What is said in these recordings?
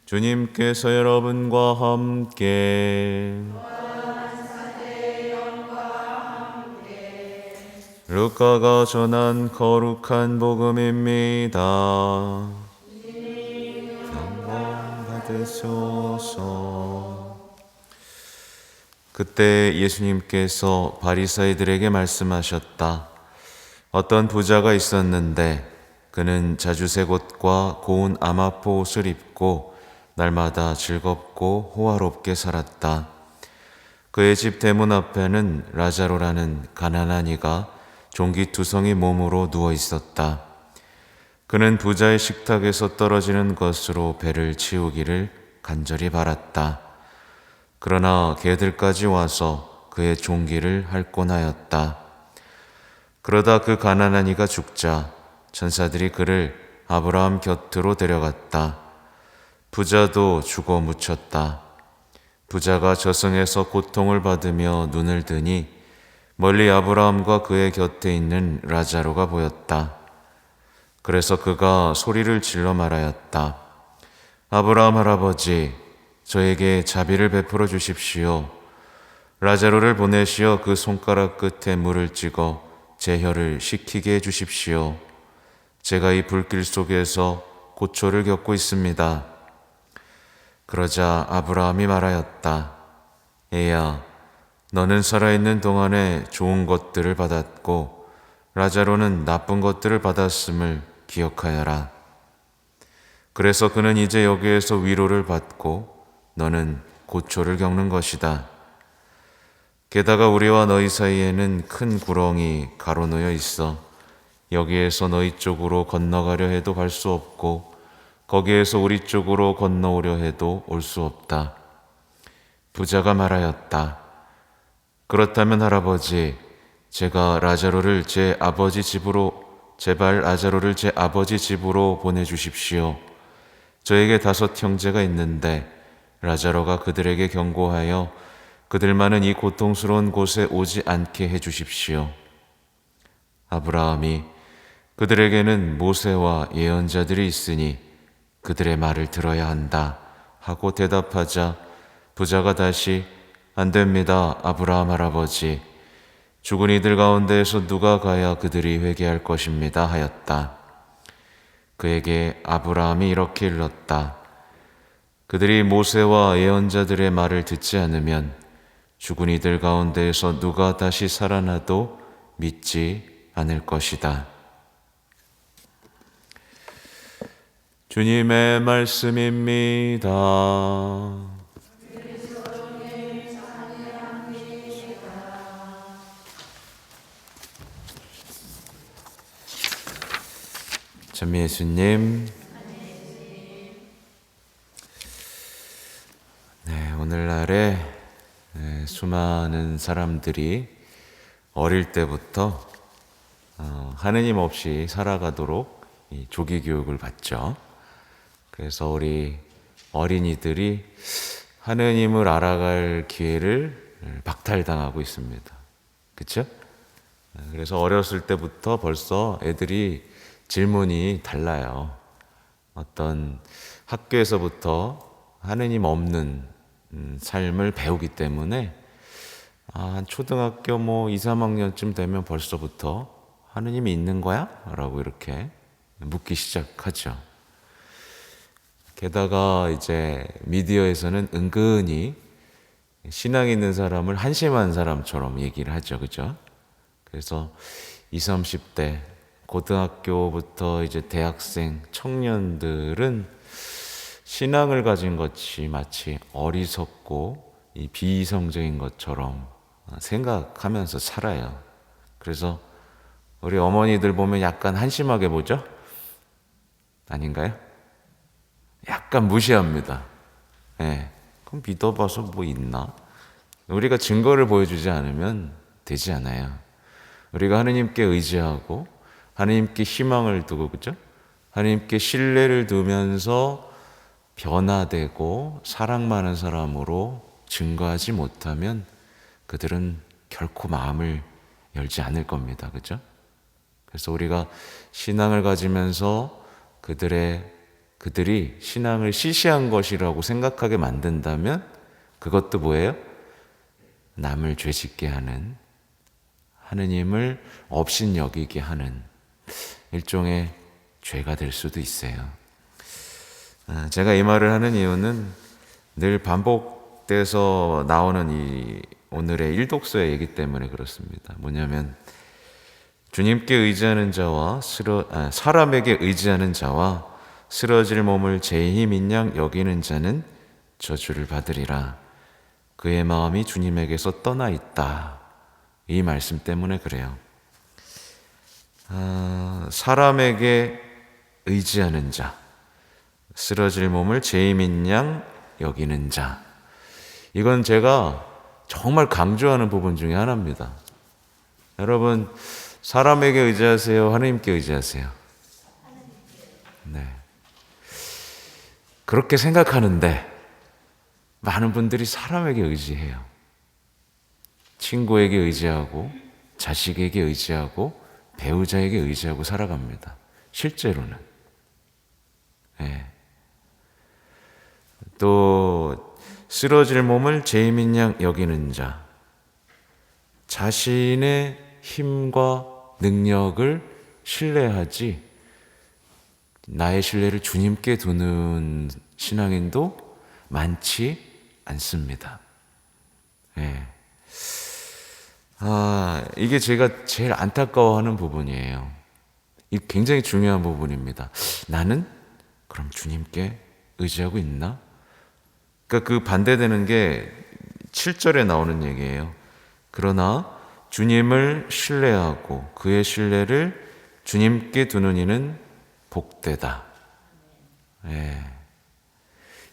주님께서 여러분과 함께 루카가 전한 거룩한 복음입니다. 영광 받으소서. 그때 예수님께서 바리사이들에게 말씀하셨다. 어떤 부자가 있었는데 그는 자주색 옷과 고운 아마포 옷을 입고 날마다 즐겁고 호화롭게 살았다. 그의 집 대문 앞에는 라자로라는 가난한 이가 종기투성이 몸으로 누워 있었다. 그는 부자의 식탁에서 떨어지는 것으로 배를 채우기를 간절히 바랐다. 그러나 개들까지 와서 그의 종기를 핥곤 하였다. 그러다 그 가난한 이가 죽자 천사들이 그를 아브라함 곁으로 데려갔다. 부자도 죽어 묻혔다. 부자가 저승에서 고통을 받으며 눈을 뜨니 멀리 아브라함과 그의 곁에 있는 라자로가 보였다. 그래서 그가 소리를 질러 말하였다. 아브라함 할아버지, 저에게 자비를 베풀어 주십시오. 라자로를 보내시어 그 손가락 끝에 물을 찍어 제 혀를 식히게 해주십시오. 제가 이 불길 속에서 고초를 겪고 있습니다. 그러자 아브라함이 말하였다. 애야, 너는 살아있는 동안에 좋은 것들을 받았고 라자로는 나쁜 것들을 받았음을 기억하여라. 그래서 그는 이제 여기에서 위로를 받고 너는 고초를 겪는 것이다. 게다가 우리와 너희 사이에는 큰 구렁이 가로놓여 있어 여기에서 너희 쪽으로 건너가려 해도 갈 수 없고 거기에서 우리 쪽으로 건너오려 해도 올 수 없다. 부자가 말하였다. 그렇다면 할아버지, 제발 라자로를 제 아버지 집으로 보내주십시오. 저에게 5 형제가 있는데 라자로가 그들에게 경고하여 그들만은 이 고통스러운 곳에 오지 않게 해주십시오. 아브라함이 그들에게는 모세와 예언자들이 있으니 그들의 말을 들어야 한다 하고 대답하자 부자가 다시 안 됩니다, 아브라함 할아버지. 죽은 이들 가운데에서 누가 가야 그들이 회개할 것입니다 하였다. 그에게 아브라함이 이렇게 일렀다. 그들이 모세와 예언자들의 말을 듣지 않으면 죽은 이들 가운데에서 누가 다시 살아나도 믿지 않을 것이다. 주님의 말씀입니다. 참 예수님, 오늘날에 수많은 사람들이 어릴 때부터 하느님 없이 살아가도록 조기 교육을 받죠. 그래서 우리 어린이들이 하느님을 알아갈 기회를 박탈당하고 있습니다. 그렇죠? 그래서 어렸을 때부터 벌써 애들이 질문이 달라요. 어떤 학교에서부터 하느님 없는 삶을 배우기 때문에 한 초등학교 2, 3학년쯤 되면 벌써부터 하느님이 있는 거야? 라고 이렇게 묻기 시작하죠. 게다가 이제 미디어에서는 은근히 신앙 있는 사람을 한심한 사람처럼 얘기를 하죠. 그죠? 그래서 20, 30대 고등학교부터 이제 대학생, 청년들은 신앙을 가진 것이 마치 어리석고 비이성적인 것처럼 생각하면서 살아요. 그래서 우리 어머니들 보면 약간 한심하게 보죠? 아닌가요? 약간 무시합니다. 그럼 믿어봐서 뭐 있나? 우리가 증거를 보여주지 않으면 되지 않아요. 우리가 하느님께 의지하고 하느님께 희망을 두고, 그죠? 하느님께 신뢰를 두면서 변화되고 사랑 많은 사람으로 증거하지 못하면 그들은 결코 마음을 열지 않을 겁니다. 그죠? 그래서 우리가 신앙을 가지면서 그들의 그들이 신앙을 시시한 것이라고 생각하게 만든다면 그것도 뭐예요? 남을 죄짓게 하는, 하느님을 업신여기게 하는 일종의 죄가 될 수도 있어요. 제가 이 말을 하는 이유는 늘 반복돼서 나오는 이 오늘의 일독서의 얘기 때문에 그렇습니다. 뭐냐면 주님께 의지하는 자와 사람에게 의지하는 자와 쓰러질 몸을 제 힘인 양 여기는 자는 저주를 받으리라. 그의 마음이 주님에게서 떠나 있다. 이 말씀 때문에 그래요. 사람에게 의지하는 자, 쓰러질 몸을 제 힘인 양 여기는 자. 이건 제가 정말 강조하는 부분 중에 하나입니다. 여러분, 사람에게 의지하세요? 하나님께 의지하세요? 네. 그렇게 생각하는데 많은 분들이 사람에게 의지해요. 친구에게 의지하고 자식에게 의지하고 배우자에게 의지하고 살아갑니다. 실제로는. 네. 또 쓰러질 몸을 제 힘인 양 여기는 자, 자신의 힘과 능력을 신뢰하지 나의 신뢰를 주님께 두는 신앙인도 많지 않습니다. 네. 이게 제가 제일 안타까워하는 부분이에요. 이 굉장히 중요한 부분입니다. 나는 그럼 주님께 의지하고 있나? 그러니까 그 반대되는 게 7절에 나오는 얘기예요. 그러나 주님을 신뢰하고 그의 신뢰를 주님께 두는 이는 복되다. 예.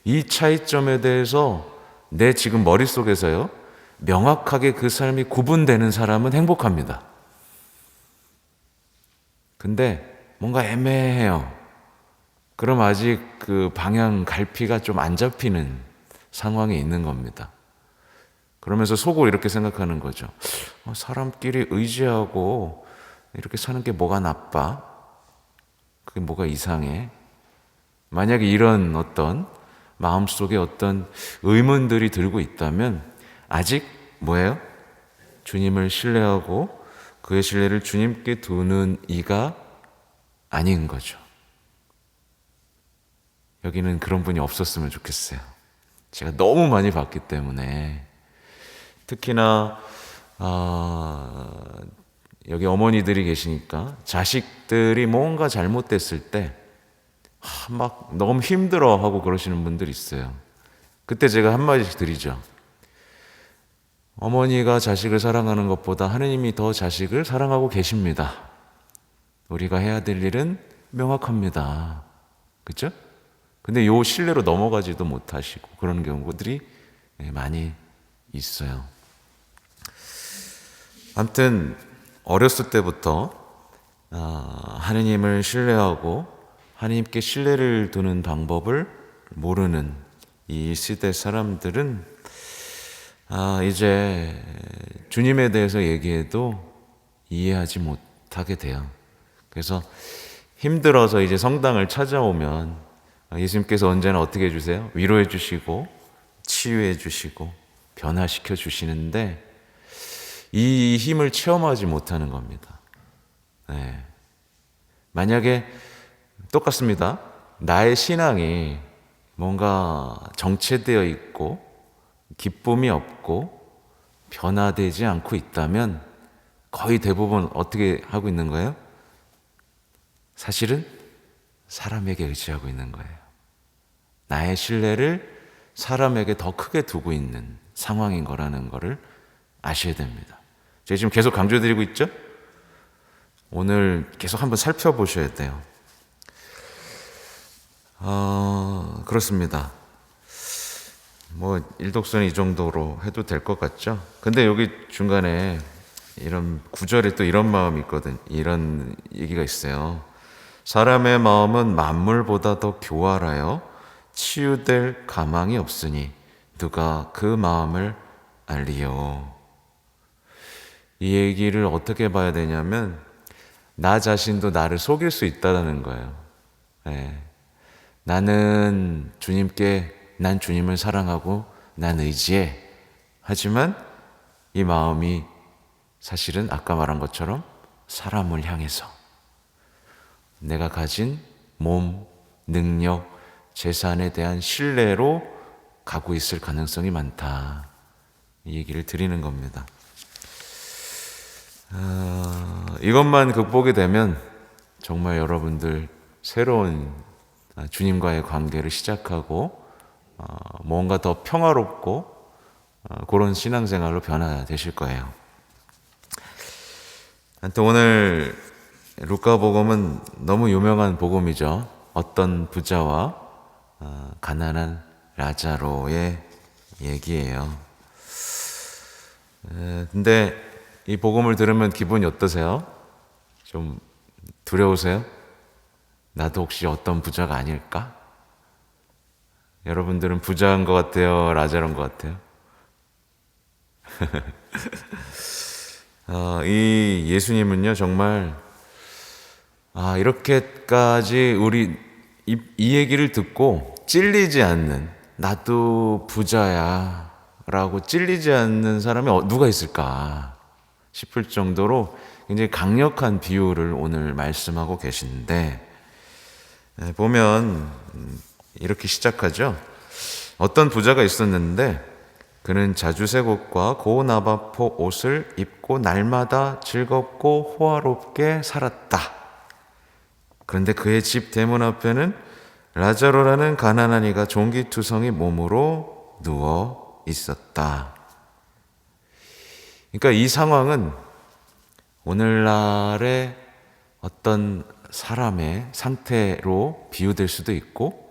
이 차이점에 대해서 내 지금 머릿속에서요, 명확하게 그 삶이 구분되는 사람은 행복합니다. 근데 뭔가 애매해요. 그럼 아직 그 방향 갈피가 좀 안 잡히는 상황에 있는 겁니다. 그러면서 속으로 이렇게 생각하는 거죠. 사람끼리 의지하고 이렇게 사는 게 뭐가 나빠? 그게 뭐가 이상해? 만약에 이런 어떤 마음속에 어떤 의문들이 들고 있다면 아직 뭐예요? 주님을 신뢰하고 그의 신뢰를 주님께 두는 이가 아닌 거죠. 여기는 그런 분이 없었으면 좋겠어요. 제가 너무 많이 봤기 때문에. 특히나 여기 어머니들이 계시니까 자식들이 뭔가 잘못됐을 때 막 너무 힘들어하고 그러시는 분들이 있어요. 그때 제가 한마디씩 드리죠. 어머니가 자식을 사랑하는 것보다 하느님이 더 자식을 사랑하고 계십니다. 우리가 해야 될 일은 명확합니다. 그렇죠? 근데 요 신뢰로 넘어가지도 못하시고 그런 경우들이 많이 있어요. 아무튼 어렸을 때부터 하느님을 신뢰하고 하느님께 신뢰를 두는 방법을 모르는 이 시대 사람들은 이제 주님에 대해서 얘기해도 이해하지 못하게 돼요. 그래서 힘들어서 이제 성당을 찾아오면 예수님께서 언제나 어떻게 해주세요? 위로해 주시고 치유해 주시고 변화시켜 주시는데 이 힘을 체험하지 못하는 겁니다. 네. 만약에 똑같습니다. 나의 신앙이 뭔가 정체되어 있고 기쁨이 없고 변화되지 않고 있다면 거의 대부분 어떻게 하고 있는 거예요? 사실은 사람에게 의지하고 있는 거예요. 나의 신뢰를 사람에게 더 크게 두고 있는 상황인 거라는 거를 아셔야 됩니다. 제가 지금 계속 강조드리고 있죠? 오늘 계속 한번 살펴보셔야 돼요. 그렇습니다. 뭐 일독서는 이 정도로 해도 될 것 같죠? 근데 여기 중간에 이런 구절에 또 이런 마음이 있거든. 이런 얘기가 있어요. 사람의 마음은 만물보다 더 교활하여 치유될 가망이 없으니 누가 그 마음을 알리요. 이 얘기를 어떻게 봐야 되냐면 나 자신도 나를 속일 수 있다는 거예요. 네. 난 주님을 사랑하고 난 의지해. 하지만 이 마음이 사실은 아까 말한 것처럼 사람을 향해서 내가 가진 몸, 능력, 재산에 대한 신뢰로 가고 있을 가능성이 많다. 이 얘기를 드리는 겁니다. 이것만 극복이 되면 정말 여러분들 새로운 주님과의 관계를 시작하고 뭔가 더 평화롭고 그런 신앙생활로 변화되실 거예요. 또 오늘 루카복음은 너무 유명한 복음이죠. 어떤 부자와 가난한 라자로의 얘기예요. 근데 이 복음을 들으면 기분이 어떠세요? 좀 두려우세요? 나도 혹시 어떤 부자가 아닐까? 여러분들은 부자인 것 같아요? 라자로인 것 같아요? 이 예수님은요, 정말, 이렇게까지 이 얘기를 듣고 찔리지 않는, 나도 부자야, 라고 찔리지 않는 사람이 누가 있을까 싶을 정도로 굉장히 강력한 비유를 오늘 말씀하고 계신데, 보면 이렇게 시작하죠. 어떤 부자가 있었는데 그는 자주색 옷과 고운 나바포 옷을 입고 날마다 즐겁고 호화롭게 살았다. 그런데 그의 집 대문 앞에는 라자로라는 가난한 이가 종기투성이 몸으로 누워 있었다. 그러니까 이 상황은 오늘날의 어떤 사람의 상태로 비유될 수도 있고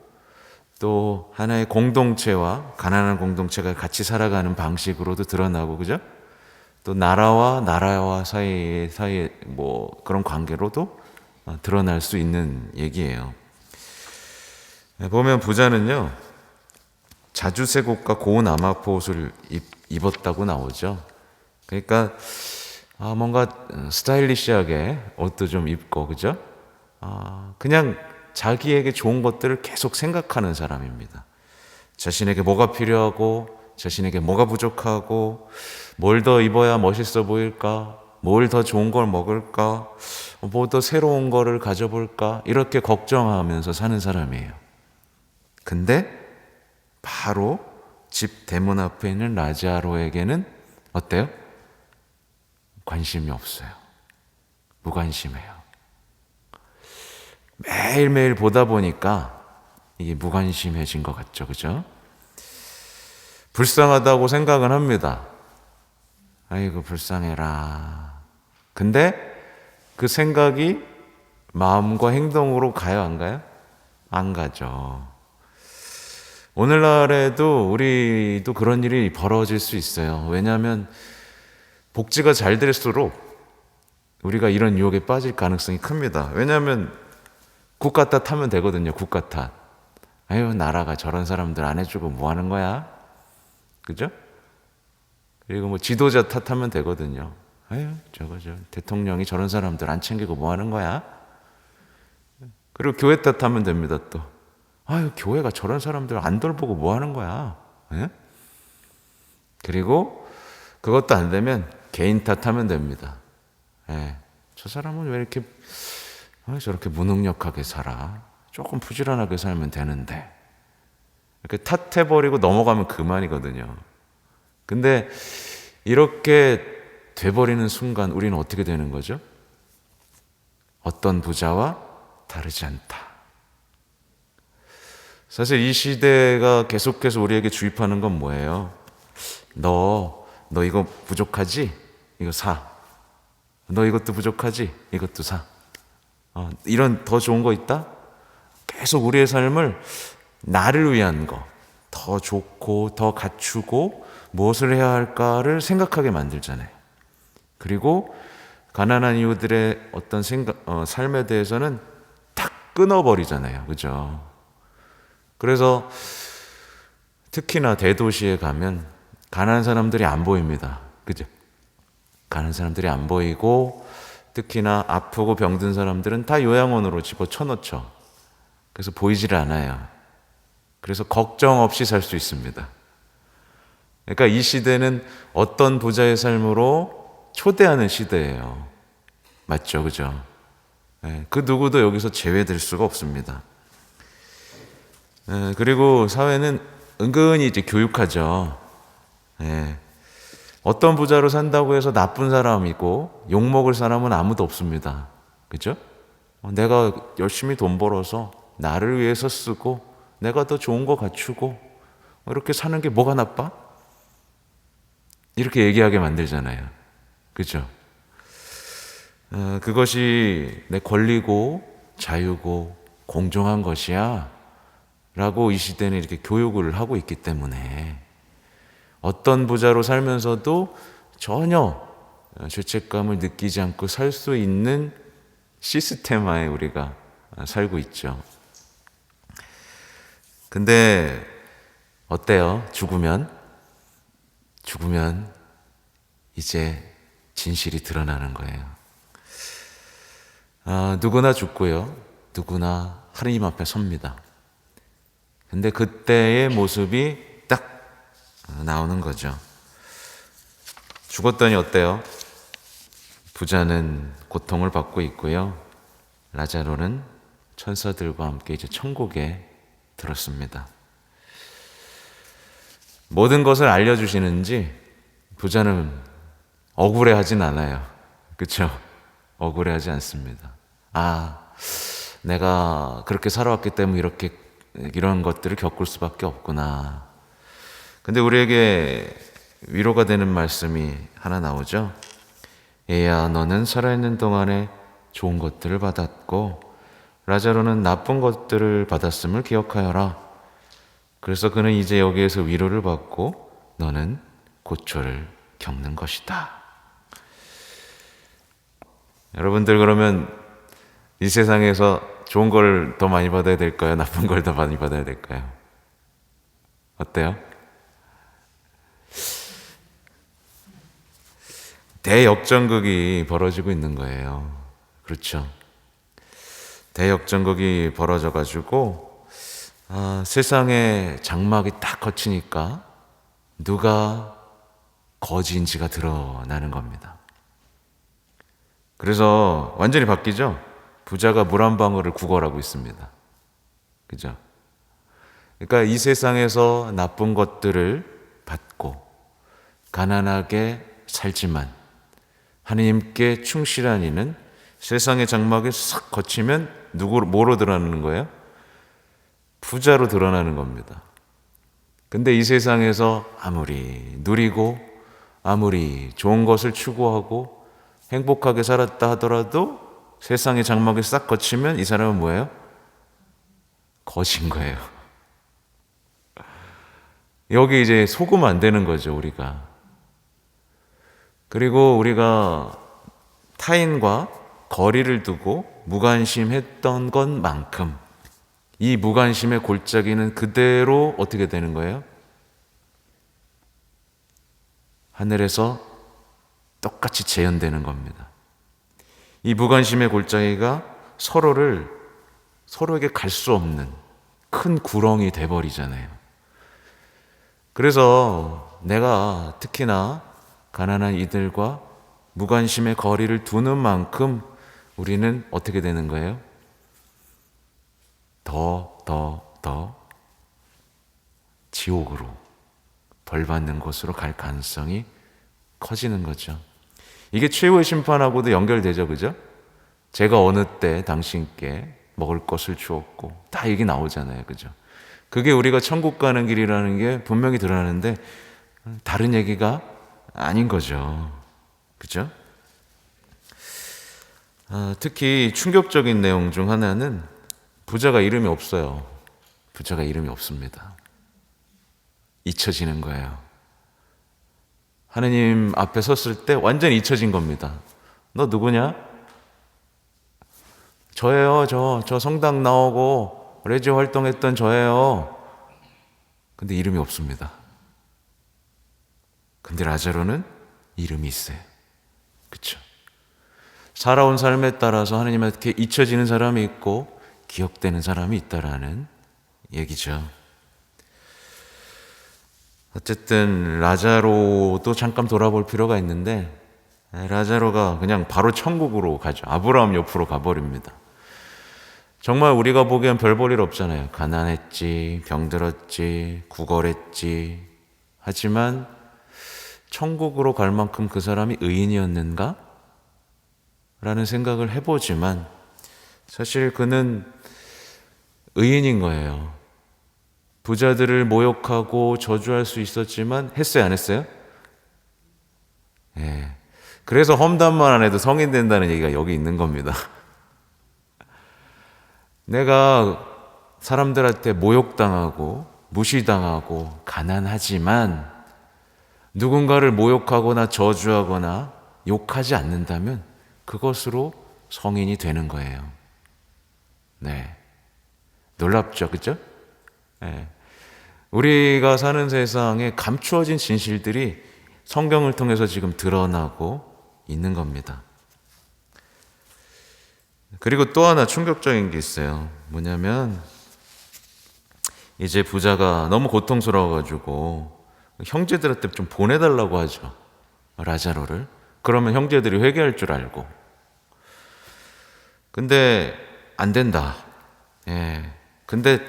또 하나의 공동체와 가난한 공동체가 같이 살아가는 방식으로도 드러나고, 그죠? 또 나라와 사이의 그런 관계로도 드러날 수 있는 얘기예요. 보면 부자는요, 자주색 옷과 고운 아마포 옷을 입었다고 나오죠. 그러니까 뭔가 스타일리시하게 옷도 좀 입고, 그죠? 그냥 자기에게 좋은 것들을 계속 생각하는 사람입니다. 자신에게 뭐가 필요하고 자신에게 뭐가 부족하고 뭘 더 입어야 멋있어 보일까, 뭘 더 좋은 걸 먹을까, 뭐 더 새로운 거를 가져볼까, 이렇게 걱정하면서 사는 사람이에요. 근데 바로 집 대문 앞에 있는 라자로에게는 어때요? 관심이 없어요. 무관심해요. 매일매일 보다 보니까 이게 무관심해진 것 같죠, 그죠? 불쌍하다고 생각은 합니다. 아이고, 불쌍해라. 근데 그 생각이 마음과 행동으로 가요, 안 가요? 안 가죠. 오늘날에도 우리도 그런 일이 벌어질 수 있어요. 왜냐하면 복지가 잘 될수록 우리가 이런 유혹에 빠질 가능성이 큽니다. 왜냐하면 국가 탓하면 되거든요. 국가 탓. 아유, 나라가 저런 사람들 안 해주고 뭐 하는 거야? 그죠? 그리고 지도자 탓하면 되거든요. 아유, 저 대통령이 저런 사람들 안 챙기고 뭐 하는 거야? 그리고 교회 탓하면 됩니다, 또. 아유, 교회가 저런 사람들 안 돌보고 뭐 하는 거야? 예? 그리고 그것도 안 되면 개인 탓하면 됩니다. 예. 저 사람은 왜 이렇게 저렇게 무능력하게 살아? 조금 부지런하게 살면 되는데. 이렇게 탓해버리고 넘어가면 그만이거든요. 근데 이렇게 돼버리는 순간 우리는 어떻게 되는 거죠? 어떤 부자와 다르지 않다. 사실 이 시대가 계속해서 우리에게 주입하는 건 뭐예요? 너 이거 부족하지? 이거 사. 너 이것도 부족하지? 이것도 사. 이런 더 좋은 거 있다? 계속 우리의 삶을 나를 위한 거, 더 좋고 더 갖추고 무엇을 해야 할까를 생각하게 만들잖아요. 그리고 가난한 이웃들의 어떤 삶에 대해서는 탁 끊어버리잖아요. 그죠? 그래서 특히나 대도시에 가면 가난한 사람들이 안 보입니다. 그죠? 가난한 사람들이 안 보이고 특히나 아프고 병든 사람들은 다 요양원으로 집어쳐놓죠. 그래서 보이지를 않아요. 그래서 걱정 없이 살 수 있습니다. 그러니까 이 시대는 어떤 부자의 삶으로 초대하는 시대예요. 맞죠? 그죠? 그 누구도 여기서 제외될 수가 없습니다. 그리고 사회는 은근히 이제 교육하죠. 어떤 부자로 산다고 해서 나쁜 사람이고 욕먹을 사람은 아무도 없습니다. 그죠? 내가 열심히 돈 벌어서 나를 위해서 쓰고 내가 더 좋은 거 갖추고 이렇게 사는 게 뭐가 나빠? 이렇게 얘기하게 만들잖아요. 그죠? 그것이 내 권리고 자유고 공정한 것이야 라고 이 시대는 이렇게 교육을 하고 있기 때문에 어떤 부자로 살면서도 전혀 죄책감을 느끼지 않고 살 수 있는 시스템하에 우리가 살고 있죠. 근데 어때요? 죽으면 이제 진실이 드러나는 거예요. 누구나 죽고요. 누구나 하느님 앞에 섭니다. 근데 그때의 모습이 딱 나오는 거죠. 죽었더니 어때요? 부자는 고통을 받고 있고요. 라자로는 천사들과 함께 이제 천국에 들었습니다. 모든 것을 알려주시는지 부자는 억울해하진 않아요. 그렇죠? 억울해하지 않습니다. 내가 그렇게 살아왔기 때문에 이런 것들을 겪을 수밖에 없구나. 근데 우리에게 위로가 되는 말씀이 하나 나오죠. 얘야, 너는 살아있는 동안에 좋은 것들을 받았고 라자로는 나쁜 것들을 받았음을 기억하여라. 그래서 그는 이제 여기에서 위로를 받고 너는 고초를 겪는 것이다. 여러분들, 그러면 이 세상에서 좋은 걸 더 많이 받아야 될까요? 나쁜 걸 더 많이 받아야 될까요? 어때요? 대역전극이 벌어지고 있는 거예요. 그렇죠? 대역전극이 벌어져가지고 세상에 장막이 딱 걷히니까 누가 거지인지가 드러나는 겁니다. 그래서 완전히 바뀌죠? 부자가 물 한 방울을 구걸하고 있습니다. 그죠? 그러니까 이 세상에서 나쁜 것들을 받고 가난하게 살지만 하느님께 충실한 이는 세상의 장막에 싹 거치면 뭐로 드러나는 거예요? 부자로 드러나는 겁니다. 근데 이 세상에서 아무리 누리고 아무리 좋은 것을 추구하고 행복하게 살았다 하더라도 세상의 장막에 싹 거치면 이 사람은 뭐예요? 거진 거예요. 여기 이제 속으면 안 되는 거죠, 우리가. 그리고 우리가 타인과 거리를 두고 무관심했던 것만큼 이 무관심의 골짜기는 그대로 어떻게 되는 거예요? 하늘에서 똑같이 재현되는 겁니다. 이 무관심의 골짜기가 서로에게 갈 수 없는 큰 구렁이 돼버리잖아요. 그래서 내가 특히나 가난한 이들과 무관심의 거리를 두는 만큼 우리는 어떻게 되는 거예요? 더 지옥으로 벌받는 곳으로 갈 가능성이 커지는 거죠. 이게 최후의 심판하고도 연결되죠, 그죠? 제가 어느 때 당신께 먹을 것을 주었고 다 얘기 나오잖아요, 그죠? 그게 우리가 천국 가는 길이라는 게 분명히 드러나는데 다른 얘기가 아닌 거죠, 그죠? 특히 충격적인 내용 중 하나는 부자가 이름이 없어요. 부자가 이름이 없습니다. 잊혀지는 거예요. 하느님 앞에 섰을 때 완전히 잊혀진 겁니다. 너 누구냐? 저예요. 저 성당 나오고 레지 활동했던 저예요. 근데 이름이 없습니다. 근데 라자로는 이름이 있어요. 그렇죠? 살아온 삶에 따라서 하느님한테 잊혀지는 사람이 있고 기억되는 사람이 있다라는 얘기죠. 어쨌든 라자로도 잠깐 돌아볼 필요가 있는데 라자로가 그냥 바로 천국으로 가죠. 아브라함 옆으로 가버립니다. 정말 우리가 보기엔 별 볼 일 없잖아요. 가난했지, 병들었지, 구걸했지. 하지만 천국으로 갈 만큼 그 사람이 의인이었는가? 라는 생각을 해보지만 사실 그는 의인인 거예요. 부자들을 모욕하고 저주할 수 있었지만 했어요, 안 했어요? 예. 그래서 험담만 안 해도 성인 된다는 얘기가 여기 있는 겁니다. 내가 사람들한테 모욕당하고 무시당하고 가난하지만 누군가를 모욕하거나 저주하거나 욕하지 않는다면 그것으로 성인이 되는 거예요. 네. 놀랍죠, 그죠? 네. 우리가 사는 세상에 감추어진 진실들이 성경을 통해서 지금 드러나고 있는 겁니다. 그리고 또 하나 충격적인 게 있어요. 뭐냐면 이제 부자가 너무 고통스러워가지고 형제들한테 좀 보내달라고 하죠. 라자로를. 그러면 형제들이 회개할 줄 알고. 근데 안 된다. 예. 근데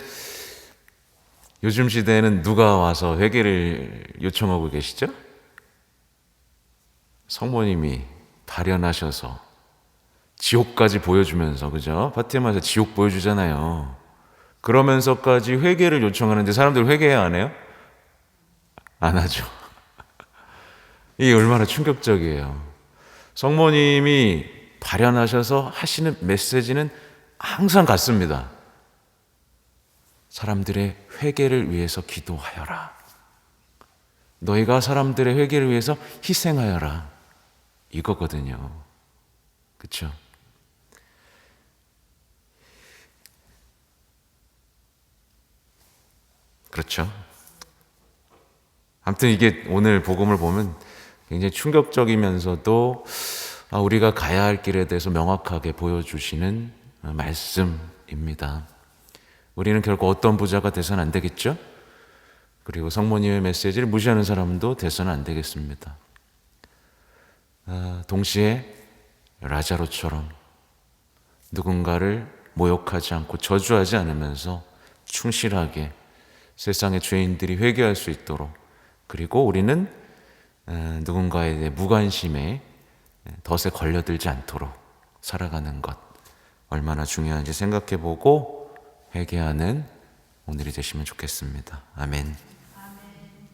요즘 시대에는 누가 와서 회개를 요청하고 계시죠? 성모님이 발현하셔서 지옥까지 보여주면서, 그죠? 파티마에서 지옥 보여주잖아요. 그러면서까지 회개를 요청하는데 사람들 회개해야 안 해요? 안 하죠. 이게 얼마나 충격적이에요. 성모님이 발현하셔서 하시는 메시지는 항상 같습니다. 사람들의 회개를 위해서 기도하여라. 너희가 사람들의 회개를 위해서 희생하여라. 이거거든요. 그렇죠? 그렇죠. 아무튼 이게 오늘 복음을 보면 굉장히 충격적이면서도 우리가 가야 할 길에 대해서 명확하게 보여주시는 말씀입니다. 우리는 결코 어떤 부자가 돼서는 안 되겠죠? 그리고 성모님의 메시지를 무시하는 사람도 돼서는 안 되겠습니다. 동시에 라자로처럼 누군가를 모욕하지 않고 저주하지 않으면서 충실하게 세상의 죄인들이 회개할 수 있도록, 그리고 우리는 누군가에 대해 무관심에 덫에 걸려들지 않도록 살아가는 것 얼마나 중요한지 생각해보고 회개하는 오늘이 되시면 좋겠습니다. 아멘.